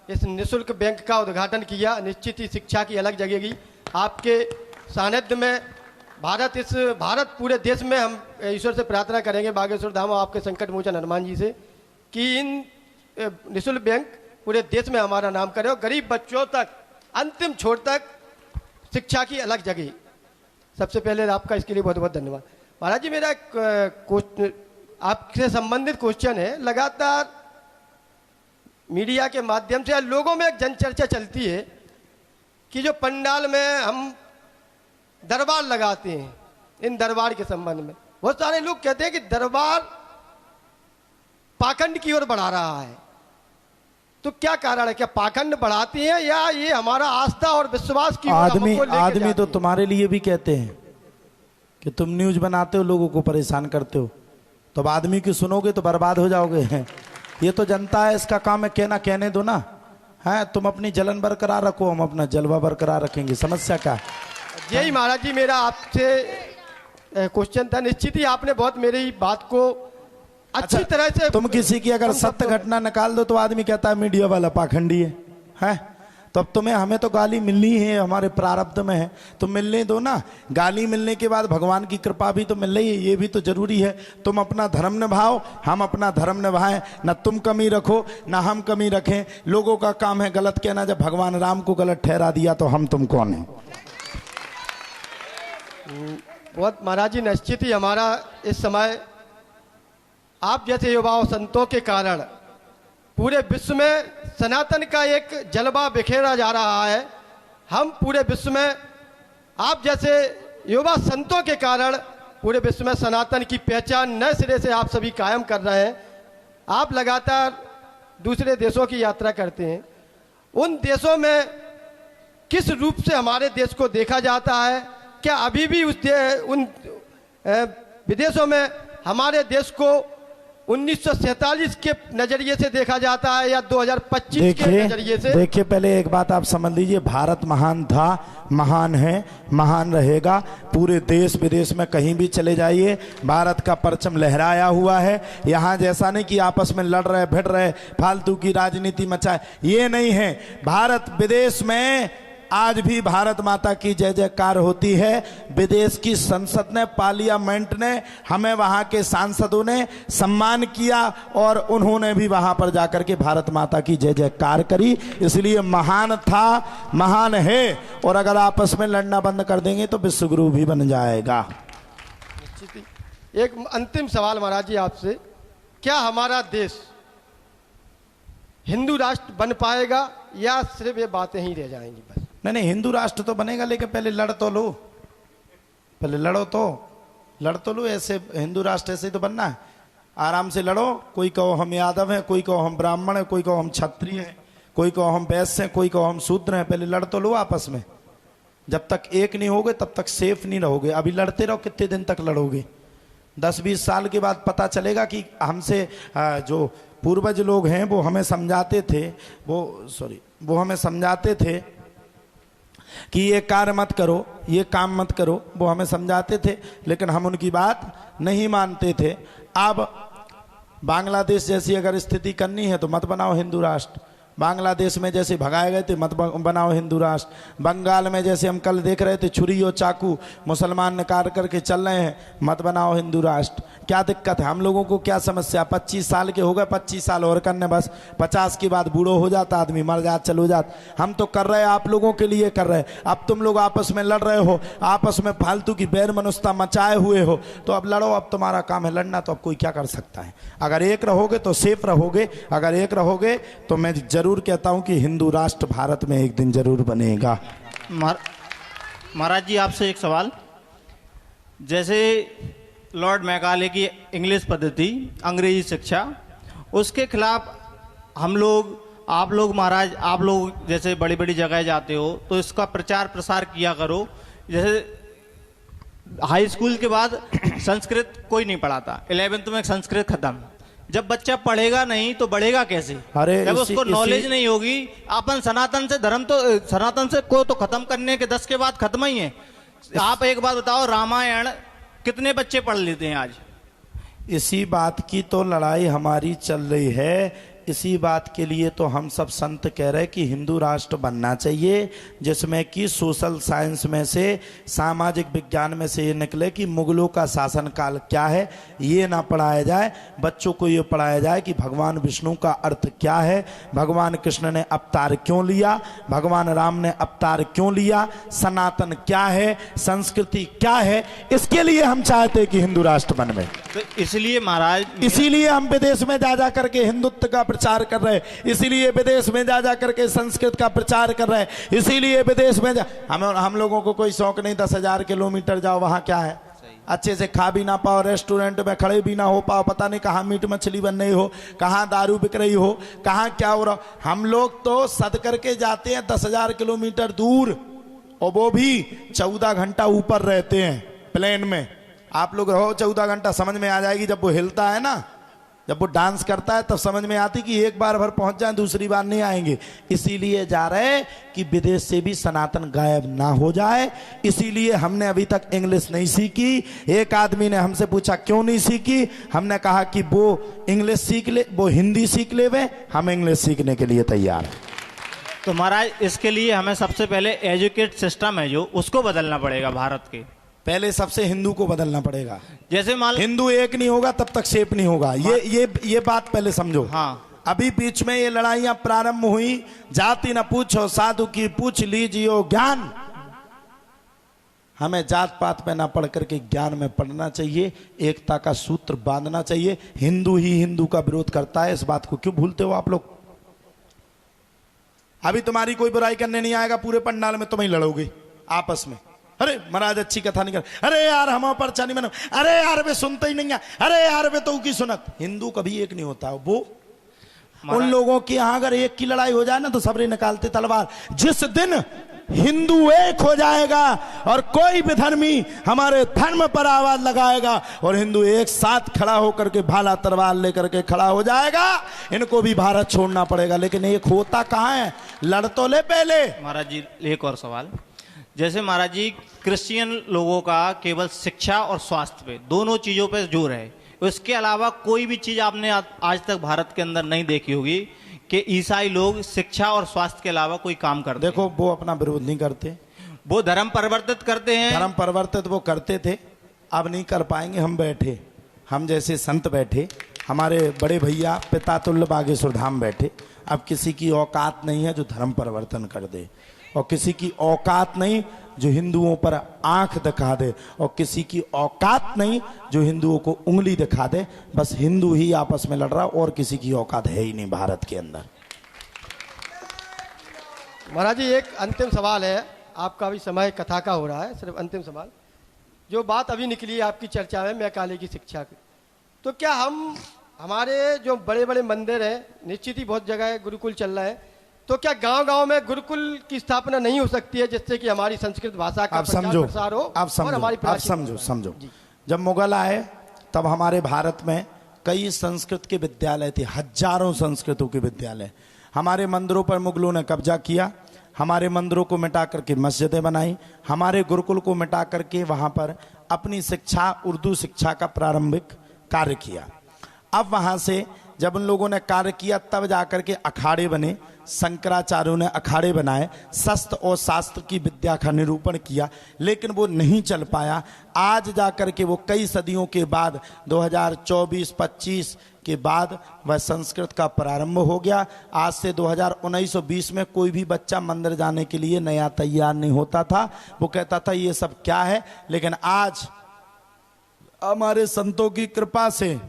इस निःशुल्क बैंक का उद्घाटन किया। निश्चित ही शिक्षा की अलग जगेगी। आपके सानिध्य में भारत पूरे देश में हम ईश्वर से प्रार्थना करेंगे, बागेश्वर धाम और आपके संकट मोचन हनुमान जी से, कि इन निःशुल्क बैंक पूरे देश में हमारा नाम करे और गरीब बच्चों तक अंतिम छोर तक शिक्षा की अलग जगह। सबसे पहले आपका इसके लिए बहुत बहुत धन्यवाद। महाराज जी, मेरा आपसे संबंधित क्वेश्चन है। लगातार मीडिया के माध्यम से लोगों में एक जनचर्चा चलती है कि जो पंडाल में हम दरबार लगाते हैं, इन दरबार के संबंध में बहुत सारे लोग कहते हैं कि दरबार पाखंड की ओर बढ़ा रहा है। तो क्या कारण है? क्या पाखंड बढ़ाती है या ये हमारा आस्था और विश्वास की आदमी तो तुम्हारे लिए भी कहते हैं कि तुम न्यूज बनाते हो, लोगों को परेशान करते हो, तो अब आदमी की सुनोगे तो बर्बाद हो जाओगे। ये तो जनता है, इसका काम है कहना, कहने दो ना। है, तुम अपनी जलन बरकरार रखो, हम अपना जलवा बरकरार रखेंगे। समस्या क्या? यही महाराज जी मेरा आपसे क्वेश्चन था। निश्चित ही आपने बहुत मेरी बात को अच्छी तरह से, तुम किसी की अगर सत्य घटना निकाल दो तो आदमी कहता है मीडिया वाला पाखंडी है। तो अब तुम्हें, हमें तो गाली मिलनी है, हमारे प्रारब्ध में है, तो मिलने दो ना। गाली मिलने के बाद भगवान की कृपा भी तो मिल रही है, ये भी तो जरूरी है। तुम अपना धर्म निभाओ, हम अपना धर्म निभाएं, ना तुम कमी रखो ना हम कमी रखें। लोगों का काम है गलत कहना। जब भगवान राम को गलत ठहरा दिया तो हम तुम कौन है? बहुत महाराज जी, निश्चित ही हमारा इस समय आप जैसे युवाओं संतों के कारण पूरे विश्व में सनातन का एक जलवा बिखेरा जा रहा है। हम पूरे विश्व में आप जैसे युवा संतों के कारण पूरे विश्व में सनातन की पहचान नए सिरे से आप सभी कायम कर रहे हैं। आप लगातार दूसरे देशों की यात्रा करते हैं। उन देशों में किस रूप से हमारे देश को देखा जाता है? क्या अभी भी उन विदेशों में हमारे देश को 1947 के नजरिए से देखा जाता है या 2025 के नजरिए से? देखिए, पहले एक बात आप समझ लीजिए, भारत महान था, महान है, महान रहेगा। पूरे देश विदेश में कहीं भी चले जाइए, भारत का परचम लहराया हुआ है। यहाँ जैसा नहीं कि आपस में लड़ रहे भिड़ रहे, फालतू की राजनीति मचाए, ये नहीं है। भारत विदेश में आज भी भारत माता की जय जयकार होती है। विदेश की संसद ने, पार्लियामेंट ने, हमें वहां के सांसदों ने सम्मान किया और उन्होंने भी वहां पर जाकर के भारत माता की जय जयकार करी। इसलिए महान था, महान है। और अगर आपस में लड़ना बंद कर देंगे तो विश्वगुरु भी बन जाएगा। एक अंतिम सवाल महाराज जी आपसे, क्या हमारा देश हिंदू राष्ट्र बन पाएगा या सिर्फ ये बातें ही रह जाएंगी बस? नहीं, हिंदू राष्ट्र तो बनेगा, लेकिन पहले लड़ तो लो, पहले लड़ तो लो। ऐसे हिंदू राष्ट्र ऐसे ही तो बनना है। आराम से लड़ो। कोई कहो हम यादव हैं, कोई कहो हम ब्राह्मण हैं, कोई कहो हम क्षत्रिय हैं, कोई कहो हम वैश्य हैं, कोई कहो हम शूद्र हैं। पहले लड़ तो लो आपस में। जब तक एक नहीं होगे तब तक सेफ नहीं रहोगे। अभी लड़ते रहो, कितने दिन तक लड़ोगे? 10-20 साल के बाद पता चलेगा कि हमसे जो पूर्वज लोग हैं वो हमें समझाते थे, वो हमें समझाते थे कि ये कार्य मत करो, ये काम मत करो, वो हमें समझाते थे, लेकिन हम उनकी बात नहीं मानते थे। अब बांग्लादेश जैसी अगर स्थिति करनी है तो मत बनाओ हिंदू राष्ट्र। बांग्लादेश में जैसे भगाए गए थे, मत बनाओ हिंदू राष्ट्र। बंगाल में जैसे हम कल देख रहे थे, छुरी और चाकू मुसलमान निकाल करके चल रहे हैं, मत बनाओ हिंदू राष्ट्र। क्या दिक्कत है? हम लोगों को क्या समस्या? 25 साल के हो गए, 25 साल और करने, बस 50 के बाद बूढ़ो हो जाता आदमी, मर जाता, चलो जाता। हम तो कर रहे हैं, आप लोगों के लिए कर रहे हैं। अब तुम लोग आपस में लड़ रहे हो, आपस में फालतू की बैर मनुष्यता मचाए हुए हो, तो अब लड़ो। अब तुम्हारा काम है लड़ना, तो अब कोई क्या कर सकता है? अगर एक रहोगे तो सेफ रहोगे। अगर एक रहोगे तो मैं जरूर कहता हूं कि हिंदू राष्ट्र भारत में एक दिन जरूर बनेगा। महाराज जी, आपसे एक सवाल। जैसे लॉर्ड मैकाले की इंग्लिश पद्धति, अंग्रेजी शिक्षा, उसके खिलाफ हम लोग, आप लोग महाराज, आप लोग जैसे बड़ी बड़ी जगह जाते हो तो इसका प्रचार प्रसार किया करो। जैसे हाई स्कूल के बाद संस्कृत कोई नहीं पढ़ाता, 11th में संस्कृत खत्म। जब बच्चा पढ़ेगा नहीं तो बढ़ेगा कैसे? जब उसको नॉलेज नहीं होगी। अपन सनातन से धर्म तो, सनातन से को तो खत्म करने के 10 के बाद खत्म ही है। आप एक बात बताओ, रामायण कितने बच्चे पढ़ लेते हैं आज? इसी बात की तो लड़ाई हमारी चल रही है इसी बात के लिए तो हम सब संत कह रहे हैं कि हिंदू राष्ट्र बनना चाहिए, जिसमें कि सोशल साइंस में से, सामाजिक विज्ञान में से ये निकले कि मुगलों का शासनकाल क्या है, ये ना पढ़ाया जाए। बच्चों को ये पढ़ाया जाए कि भगवान विष्णु का अर्थ क्या है, भगवान कृष्ण ने अवतार क्यों लिया, भगवान राम ने अवतार क्यों लिया, सनातन क्या है, संस्कृति क्या है। इसके लिए हम चाहते हैं कि हिंदू राष्ट्र बनवे। तो इसलिए महाराज, इसीलिए हम विदेश में जा करके हिंदुत्व का प्रचार कर रहे हैं, इसीलिए विदेश में जा करके संस्कृत का प्रचार कर रहे हैं, इसीलिए विदेश में हम लोगों को कोई शौक नहीं 10,000 किलोमीटर जाओ, वहां क्या है, अच्छे से खा भी ना पाओ, रेस्टोरेंट में खड़े भी ना हो पाओ, पता नहीं कहाँ मीट मछली बन रही हो, कहाँ दारू बिक रही हो, कहाँ क्या हो रहा। हम लोग तो सद करके जाते हैं 10,000 किलोमीटर दूर, और वो भी 14 घंटा ऊपर रहते हैं प्लेन में। आप लोग रहो 14 घंटा, समझ में आ जाएगी जब वो हिलता है ना, जब वो डांस करता है तब समझ में आती कि एक बार भर पहुंच जाए, दूसरी बार नहीं आएंगे। इसीलिए जा रहे कि विदेश से भी सनातन गायब ना हो जाए। इसीलिए हमने अभी तक इंग्लिश नहीं सीखी। एक आदमी ने हमसे पूछा क्यों नहीं सीखी, हमने कहा कि वो इंग्लिश सीख ले, वो हिंदी सीख ले, वे हम इंग्लिश सीखने के लिए तैयार हैं। तो महाराज इसके लिए हमें सबसे पहले एजुकेट सिस्टम है जो, उसको बदलना पड़ेगा भारत के। पहले सबसे हिंदू को बदलना पड़ेगा। जैसे मान, हिंदू एक नहीं होगा तब तक शेप नहीं होगा। ये बात पहले समझो। हाँ, अभी बीच में ये लड़ाइयां प्रारंभ हुई, जाति न पूछो साधु की पूछ लीजिए ज्ञान। हमें जात पात पे ना पढ़ करके ज्ञान में पढ़ना चाहिए, एकता का सूत्र बांधना चाहिए। हिंदू ही हिंदू का विरोध करता है, इस बात को क्यों भूलते हो आप लोग। अभी तुम्हारी कोई बुराई करने नहीं आएगा, पूरे पंडाल में तुम ही लड़ोगे आपस में। अरे महाराज अच्छी कथा नहीं कर, अरे यार हम पर्चा नहीं बना, अरे यार वे सुनते ही नहीं है, अरे यार वे तो की सुनत। हिंदू कभी एक नहीं होता। वो उन लोगों की यहां अगर एक की लड़ाई हो जाए ना तो सबरे निकालते तलवार। जिस दिन हिंदू एक हो जाएगा और कोई भी धर्मी हमारे धर्म पर आवाज लगाएगा और हिंदू एक साथ खड़ा होकर के भाला तलवार लेकर के खड़ा हो जाएगा, इनको भी भारत छोड़ना पड़ेगा। लेकिन एक होता कहां है, लड़ तो ले पहले। महाराज जी एक और सवाल, जैसे महाराज जी क्रिश्चियन लोगों का केवल शिक्षा और स्वास्थ्य पे, दोनों चीजों पे जोर है, उसके अलावा कोई भी चीज आपने आज तक भारत के अंदर नहीं देखी होगी कि ईसाई लोग शिक्षा और स्वास्थ्य के अलावा कोई काम करते। देखो वो अपना विरोध नहीं करते, वो धर्म परिवर्तित करते हैं। धर्म परिवर्तित वो करते थे, अब नहीं कर पाएंगे। हम बैठे, हम जैसे संत बैठे, हमारे बड़े भैया पिता तुल्य बागेश्वर धाम बैठे। अब किसी की औकात नहीं है जो धर्म परिवर्तन कर दे, और किसी की औकात नहीं जो हिंदुओं पर आंख दिखा दे, और किसी की औकात नहीं जो हिंदुओं को उंगली दिखा दे। बस हिंदू ही आपस में लड़ रहा, और किसी की औकात है ही नहीं भारत के अंदर। महाराज जी एक अंतिम सवाल है, आपका भी समय कथा का हो रहा है, सिर्फ अंतिम सवाल। जो बात अभी निकली है आपकी चर्चा में मैकाले की शिक्षा की, तो क्या हमारे जो बड़े बड़े मंदिर हैं, निश्चित ही बहुत जगह गुरुकुल चल रहा है, तो क्या गांव-गांव में गुरुकुल की स्थापना नहीं हो सकती है जिससे कि हमारी संस्कृत भाषा का प्रचार हो? और हमारी आप समझो जब मुगल आए तब हमारे भारत में कई संस्कृत के विद्यालय थे, हजारों संस्कृतों के विद्यालय। हमारे मंदिरों पर मुगलों ने कब्जा किया, हमारे मंदिरों को मिटा करके मस्जिदें बनाई, हमारे गुरुकुल को मिटा करके वहां पर अपनी शिक्षा, उर्दू शिक्षा का प्रारंभिक कार्य किया। अब वहां से जब उन लोगों ने कार्य किया तब जाकर के अखाड़े बने, शंकराचार्यों ने अखाड़े बनाए, शस्त्र और शास्त्र की विद्या का निरूपण किया, लेकिन वो नहीं चल पाया। आज जाकर के वो कई सदियों के बाद 2024-25 के बाद वह संस्कृत का प्रारंभ हो गया। आज से 2019-20 में कोई भी बच्चा मंदिर जाने के लिए नया तैयार नहीं होता था, वो कहता था ये सब क्या है। लेकिन आज हमारे संतों की कृपा से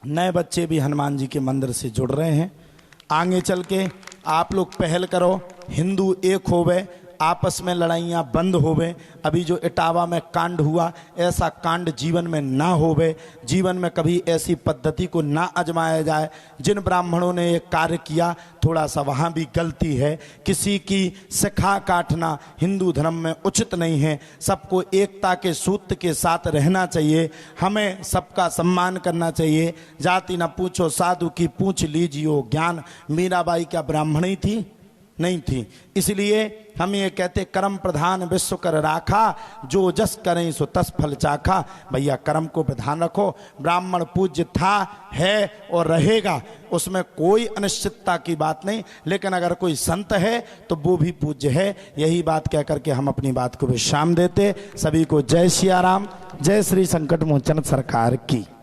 नए बच्चे भी हनुमान जी के मंदिर से जुड़ रहे हैं। आगे चल के आप लोग पहल करो, हिंदू एक होवे, आपस में लड़ाइयाँ बंद होवे। अभी जो इटावा में कांड हुआ, ऐसा कांड जीवन में ना होवे, जीवन में कभी ऐसी पद्धति को ना आजमाया जाए। जिन ब्राह्मणों ने ये कार्य किया, थोड़ा सा वहाँ भी गलती है। किसी की शिखा काटना हिंदू धर्म में उचित नहीं है। सबको एकता के सूत्र के साथ रहना चाहिए, हमें सबका सम्मान करना चाहिए। जाति न पूछो साधु की पूछ लीजिए ज्ञान। मीराबाई क्या ब्राह्मणी थी? नहीं थी। इसलिए हम ये कहते कर्म प्रधान विश्व कर राखा, जो जस करें सो तस फल चाखा। भैया कर्म को प्रधान रखो। ब्राह्मण पूज्य था, है और रहेगा, उसमें कोई अनिश्चितता की बात नहीं, लेकिन अगर कोई संत है तो वो भी पूज्य है। यही बात कह करके हम अपनी बात को विश्राम देते। सभी को जय सिया राम, जय श्री संकट मोचन सरकार की।